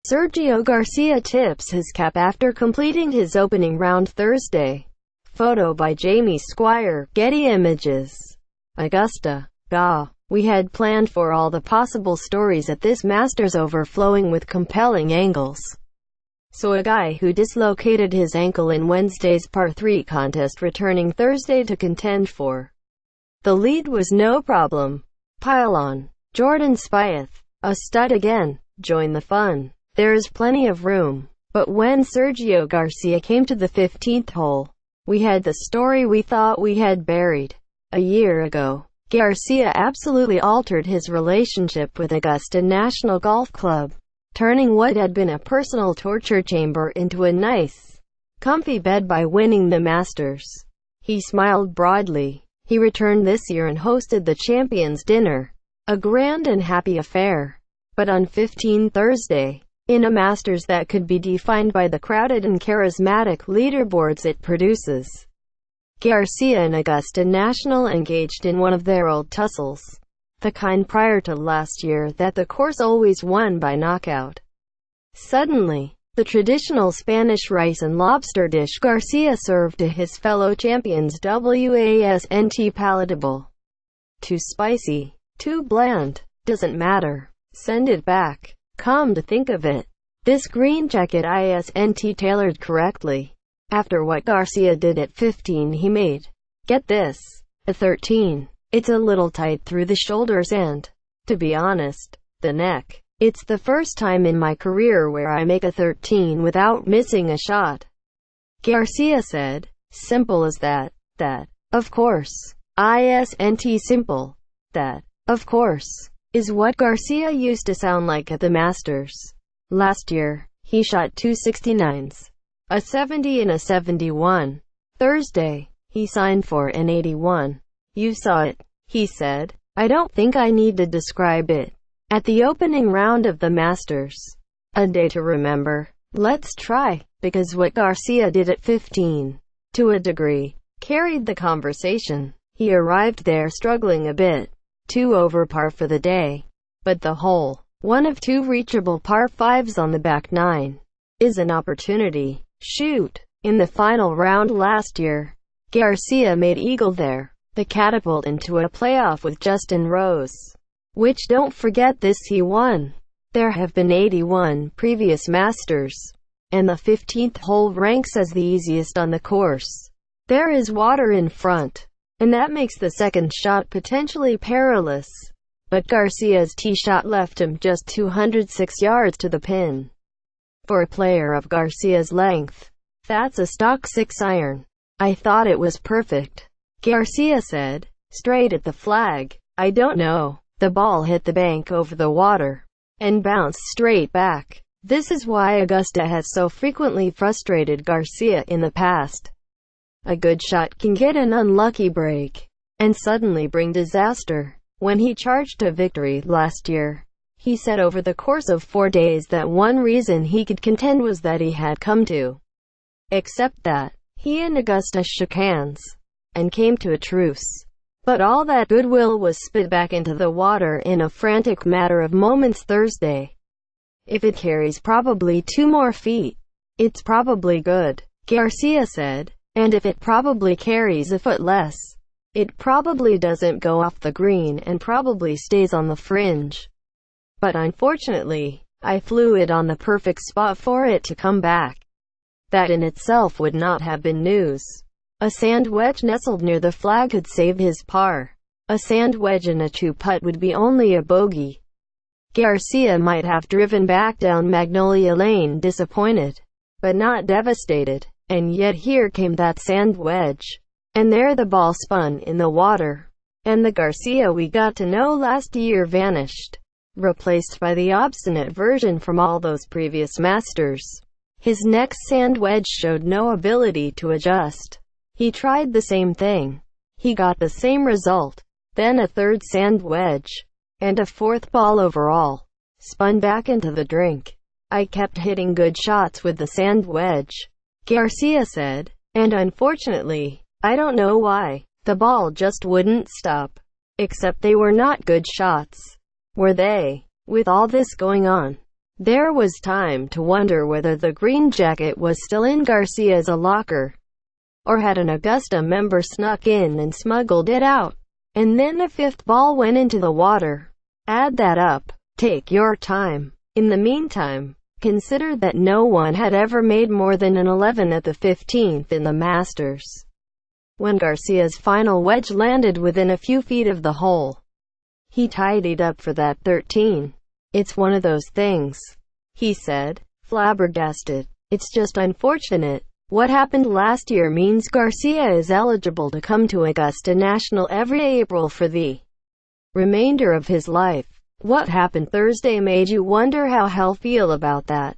Sergio Garcia tips his cap after completing his opening round Thursday. Photo by Jamie Squire, Getty Images. Augusta. We had planned for all the possible stories at this Masters, overflowing with compelling angles. So a guy who dislocated his ankle in Wednesday's par 3 contest returning Thursday to contend for the lead was no problem. Pile on. Jordan Spieth, a stud again, join the fun. There is plenty of room. But when Sergio Garcia came to the 15th hole, we had the story we thought we had buried. A year ago, Garcia absolutely altered his relationship with Augusta National Golf Club, turning what had been a personal torture chamber into a nice, comfy bed by winning the Masters. He smiled broadly. He returned this year and hosted the Champions Dinner, a grand and happy affair. But on 15 Thursday, in a Masters that could be defined by the crowded and charismatic leaderboards it produces, Garcia and Augusta National engaged in one of their old tussles, the kind prior to last year that the course always won by knockout. Suddenly, the traditional Spanish rice and lobster dish Garcia served to his fellow champions wasn't palatable. Too spicy, too bland, doesn't matter. Send it back. Come to think of it, this green jacket isn't tailored correctly. After what Garcia did at 15, he made, get this, a 13. It's a little tight through the shoulders and, to be honest, the neck. It's the first time in my career where I make a 13 without missing a shot. Garcia said, simple as that. That, of course, isn't simple. That, of course, is what Garcia used to sound like at the Masters. Last year, he shot 269s, a 70 and a 71. Thursday, he signed for an 81. You saw it, he said. I don't think I need to describe it. At the opening round of the Masters, a day to remember. Let's try, because what Garcia did at 15, to a degree, carried the conversation. He arrived there struggling a bit, 2 over par for the day. But the hole, one of 2 reachable par 5s on the back 9, is an opportunity. Shoot. In the final round last year, Garcia made eagle there, the catapult into a playoff with Justin Rose. Which, don't forget this, he won. There have been 81 previous Masters, and the 15th hole ranks as the easiest on the course. There is water in front, and that makes the second shot potentially perilous. But Garcia's tee shot left him just 206 yards to the pin. For a player of Garcia's length, that's a stock 6-iron. I thought it was perfect, Garcia said, straight at the flag. I don't know. The ball hit the bank over the water, and bounced straight back. This is why Augusta has so frequently frustrated Garcia in the past. A good shot can get an unlucky break, and suddenly bring disaster. When he charged to victory last year, he said over the course of 4 days that one reason he could contend was that he had come to accept that. He and Augusta shook hands, and came to a truce. But all that goodwill was spit back into the water in a frantic matter of moments Thursday. If it carries probably 2 more feet, it's probably good, Garcia said. And if it probably carries a foot less, it probably doesn't go off the green and probably stays on the fringe. But unfortunately, I flew it on the perfect spot for it to come back. That in itself would not have been news. A sand wedge nestled near the flag could save his par. A sand wedge in a 2-putt would be only a bogey. Garcia might have driven back down Magnolia Lane disappointed, but not devastated. And yet here came that sand wedge. And there the ball spun in the water. And the Garcia we got to know last year vanished, replaced by the obstinate version from all those previous Masters. His next sand wedge showed no ability to adjust. He tried the same thing. He got the same result. Then a third sand wedge, and a 4th ball overall, spun back into the drink. I kept hitting good shots with the sand wedge, Garcia said, and unfortunately, I don't know why, the ball just wouldn't stop. Except they were not good shots. Were they? With all this going on, there was time to wonder whether the green jacket was still in Garcia's locker, or had an Augusta member snuck in and smuggled it out. And then a fifth ball went into the water. Add that up. Take your time. In the meantime, consider that no one had ever made more than an 11 at the 15th in the Masters. When Garcia's final wedge landed within a few feet of the hole, he tidied up for that 13. "It's one of those things," he said, flabbergasted. "It's just unfortunate. What happened last year means Garcia is eligible to come to Augusta National every April for the remainder of his life. What happened Thursday made you wonder how he'll feel about that."